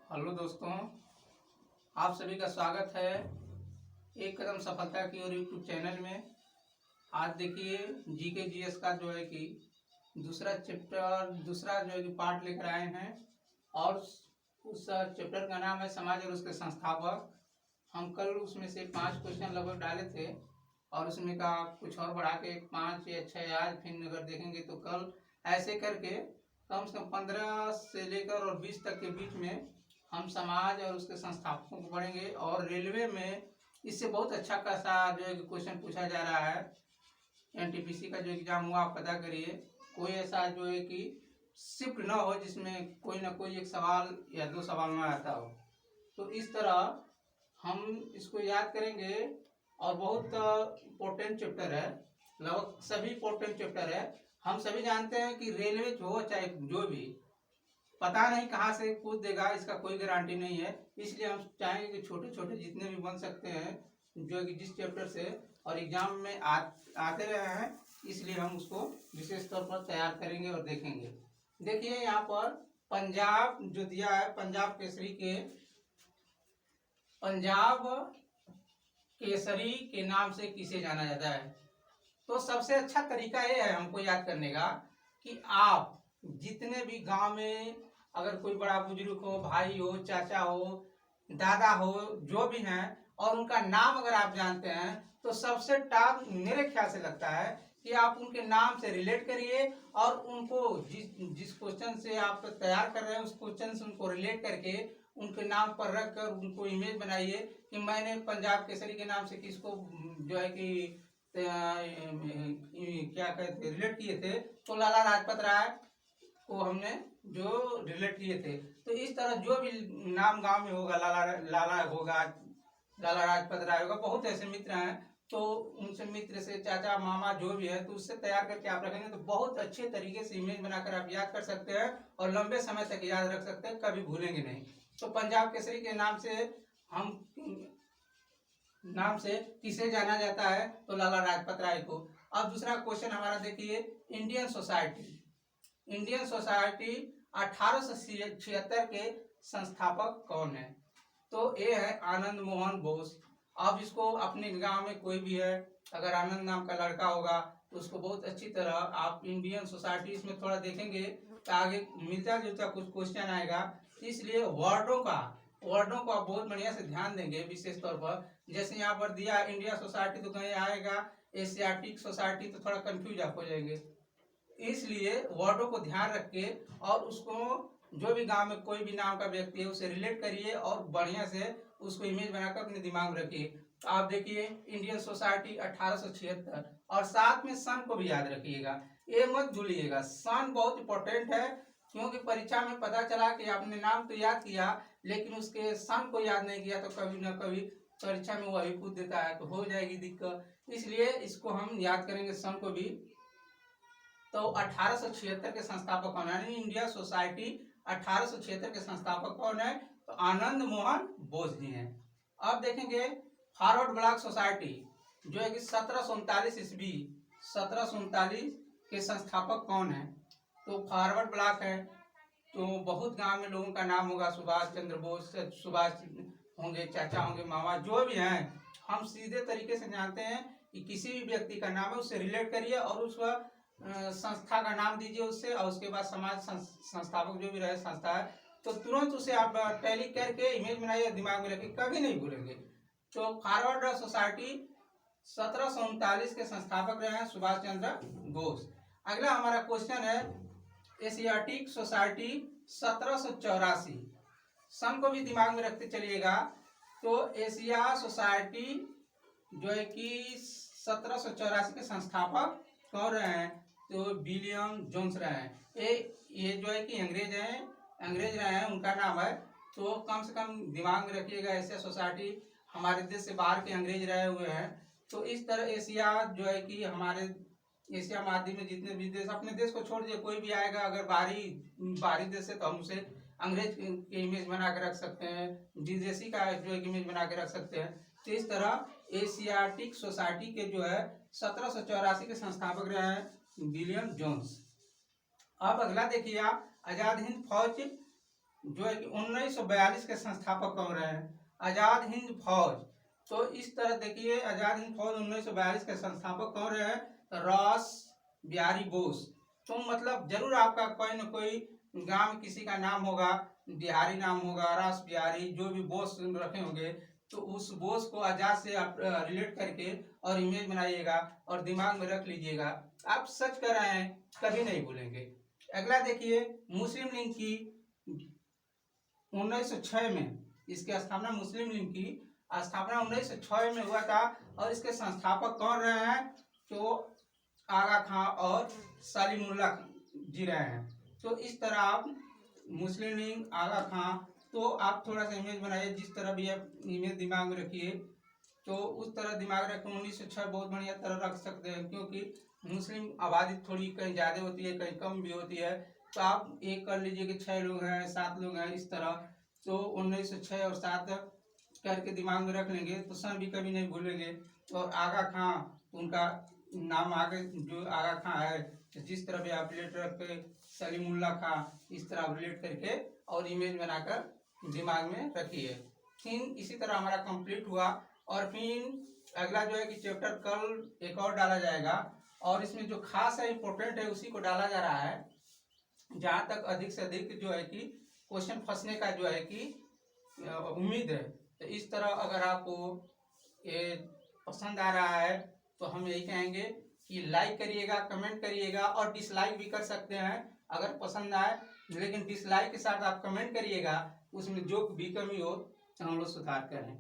Hello दोस्तों, आप सभी का स्वागत है एक कदम सफलता की ओर यूट्यूब चैनल में। आज देखिए जीके जीएस का जो है कि दूसरा जो है कि पार्ट लेकर आए हैं और उस चैप्टर का नाम है समाज और उसके संस्थापक। हम कल उसमें से 5 क्वेश्चन लगभग डाले थे और उसमें का कुछ और बढ़ा के 5 या 6 आज फिर अगर देखेंगे तो कल ऐसे करके कम से कम 15 से लेकर और 20 तक के बीच में हम समाज और उसके संस्थापकों को पढ़ेंगे। और रेलवे में इससे बहुत अच्छा खासा जो है क्वेश्चन पूछा जा रहा है। एनटीपीसी का जो एग्जाम हुआ आप पता करिए, कोई ऐसा जो है कि शिफ्ट ना हो जिसमें कोई ना कोई एक सवाल या 2 सवाल ना आता हो। तो इस तरह हम इसको याद करेंगे और बहुत इम्पोर्टेंट चैप्टर है, लगभग सभी इम्पोर्टेंट चैप्टर है। हम सभी जानते हैं कि रेलवे हो चाहे जो भी, पता नहीं कहाँ से कूद देगा, इसका कोई गारंटी नहीं है। इसलिए हम चाहेंगे कि छोटे छोटे जितने भी बन सकते हैं जो कि जिस चैप्टर से और एग्जाम में आते रहे हैं, इसलिए हम उसको विशेष तौर पर तैयार करेंगे और देखेंगे। देखिए यहाँ पर पंजाब जो दिया है, पंजाब केसरी के नाम से किसे जाना जाता है। तो सबसे अच्छा तरीका ये है हमको याद करने का कि आप जितने भी गांव में अगर कोई बड़ा बुजुर्ग हो, भाई हो, चाचा हो, दादा हो, जो भी हैं और उनका नाम अगर आप जानते हैं तो सबसे टॉप मेरे ख्याल से लगता है कि आप उनके नाम से रिलेट करिए और उनको जिस क्वेश्चन से आप तैयार कर रहे हैं उस क्वेश्चन से उनको रिलेट करके उनके नाम पर रख कर उनको इमेज बनाइए कि मैंने पंजाब केसरी के नाम से किसको जो है कि क्या कहते रिलेट किए थे, तो लाला लाजपत राय को हमने जो रिलेट किए थे। तो इस तरह जो भी नाम गांव में होगा, लाला होगा, लाला लाजपत राय होगा, बहुत ऐसे मित्र हैं, तो उनसे मित्र से चाचा मामा जो भी है तो उससे तैयार करके आप रखेंगे तो बहुत अच्छे तरीके से इमेज बनाकर आप याद कर सकते हैं और लंबे समय तक याद रख सकते हैं, कभी भूलेंगे नहीं। तो पंजाब केसरी के नाम से किसे जाना जाता है, तो लाला लाजपत राय को। अब दूसरा क्वेश्चन हमारा देखिए, इंडियन सोसाइटी 1876 के संस्थापक कौन है। तो ये है आनंद मोहन बोस। अब इसको अपने गांव में कोई भी है, अगर आनंद नाम का लड़का होगा तो उसको बहुत अच्छी तरह आप इंडियन सोसाइटी, इसमें थोड़ा देखेंगे तो आगे मिलता जुलता कुछ क्वेश्चन आएगा, इसलिए वर्डों को आप बहुत बढ़िया से ध्यान देंगे विशेष तौर पर। जैसे यहाँ पर दिया इंडिया सोसाइटी तो कहीं आएगा एशियाटिक सोसाइटी, तो थोड़ा कंफ्यूज आप हो जाएंगे। इसलिए वर्डों को ध्यान रख के और उसको जो भी गांव में कोई भी नाम का व्यक्ति है उसे रिलेट करिए और बढ़िया से उसको इमेज बनाकर अपने दिमाग में रखिए। तो आप देखिए इंडियन सोसाइटी 1876, और साथ में सन को भी याद रखिएगा, ये मत भूलिएगा। सन बहुत इंपॉर्टेंट है क्योंकि परीक्षा में पता चला कि आपने नाम तो याद किया लेकिन उसके सन को याद नहीं किया तो कभी ना कभी परीक्षा में वही पूछ देता है, तो हो जाएगी दिक्कत। इसलिए इसको हम याद करेंगे सन को भी। तो 1876 के संस्थापक कौन है, इंडिया सोसाइटी 1876 के संस्थापक कौन है, तो आनंद मोहन बोस जी हैं। अब देखेंगे फॉरवर्ड ब्लॉक सोसाइटी जो है कि 1739 के संस्थापक कौन है, तो फॉरवर्ड ब्लॉक है। तो बहुत गांव में लोगों का नाम होगा, सुभाष चंद्र बोस, सुभाष होंगे, चाचा होंगे, मामा जो भी हैं, हम सीधे तरीके से जानते हैं कि किसी भी व्यक्ति का नाम है उससे रिलेट करिए और उस संस्था का नाम दीजिए उससे, और उसके बाद समाज संस्थापक जो भी रहे संस्था है तो तुरंत उसे आप टैली करके इमेज बनाइए, दिमाग में रखिए, कभी नहीं भूलेंगे। तो फॉरवर्ड सोसाइटी 1739 के संस्थापक रहे हैं सुभाष चंद्र बोस। अगला हमारा क्वेश्चन है एशियाटिक सोसाइटी 1784, सन को भी दिमाग में रखते चलिएगा। तो एशिया सोसाइटी जो है कि 1784 के संस्थापक कौन रहे हैं, तो विलियम जोन्स रहे हैं। ये जो है कि अंग्रेज रहे हैं, उनका नाम है। तो कम से कम दिमाग में रखिएगा, एशिया सोसाइटी हमारे देश से बाहर के अंग्रेज रहे हुए हैं। तो इस तरह एशिया जो है कि हमारे एशिया महाद्वीप में जितने भी देश, अपने देश को छोड़ दिए, कोई भी आएगा अगर बाहरी देश से तो हम उसे अंग्रेज के इमेज बना के रख सकते हैं, विदेशी का जो है इमेज बना के रख सकते हैं। तो इस तरह एशियाटिक सोसाइटी के जो है 1784 के संस्थापक रहे हैं विलियम जोन्स। अब अगला देखिए आप, आजाद हिंद फौज जो है कि 1942 के संस्थापक कौन रहे हैं? आजाद हिंद फौज। तो इस तरह देखिए, आजाद हिंद फौज 1942 के संस्थापक कौन रहे हैं? रास बिहारी बोस। तो मतलब जरूर आपका कोई न कोई गांव में किसी का नाम होगा, बिहारी नाम होगा, रास बिहारी, जो भी बोस रखे होंगे, तो उस बोस को आजाद से आप रिलेट करके और इमेज बनाइएगा और दिमाग में रख लीजिएगा। आप सच कर रहे हैं, कभी नहीं भूलेंगे। अगला देखिए, मुस्लिम लीग की 1906 में इसकी स्थापना, मुस्लिम लीग की स्थापना 1906 में हुआ था और इसके संस्थापक कौन रहे हैं? तो आगा खां और सलीमुल्लाह जी रहे हैं। तो इस तरह आप मुस्लिम लीग, आगा खां, तो आप थोड़ा सा इमेज बनाइए, जिस तरह भी आप इमेज दिमाग में रखिए तो उस तरह दिमाग रखें। 1906 बहुत बढ़िया तरह रख सकते हैं, क्योंकि मुस्लिम आबादी थोड़ी कहीं ज़्यादा होती है, कहीं कम भी होती है। तो आप एक कर लीजिए कि 6 लोग हैं, 7 लोग हैं, इस तरह। तो 1906 और 7 करके दिमाग में रख लेंगे तो सन भी कभी नहीं भूलेंगे। और आगा खां, उनका नाम आगे जो आगा खां है, तो जिस तरह भी आप रिलेट रख के सलीमुल्लाह खां, इस तरह आप रिलेट करके और इमेज बनाकर दिमाग में रखिए। फिर इसी तरह हमारा कंप्लीट हुआ। और फिर अगला जो है कि चैप्टर कल एक और डाला जाएगा, और इसमें जो खास है, इंपॉर्टेंट है, उसी को डाला जा रहा है। जहाँ तक अधिक से अधिक जो है कि क्वेश्चन फंसने का जो है कि उम्मीद है। तो इस तरह अगर आपको ये पसंद आ रहा है तो हम यही कहेंगे कि लाइक करिएगा, कमेंट करिएगा, और डिसलाइक भी कर सकते हैं अगर पसंद आए। लेकिन डिसलाइक के साथ आप कमेंट करिएगा, उसमें जो भी कमी हो हम लोग सुधार करें।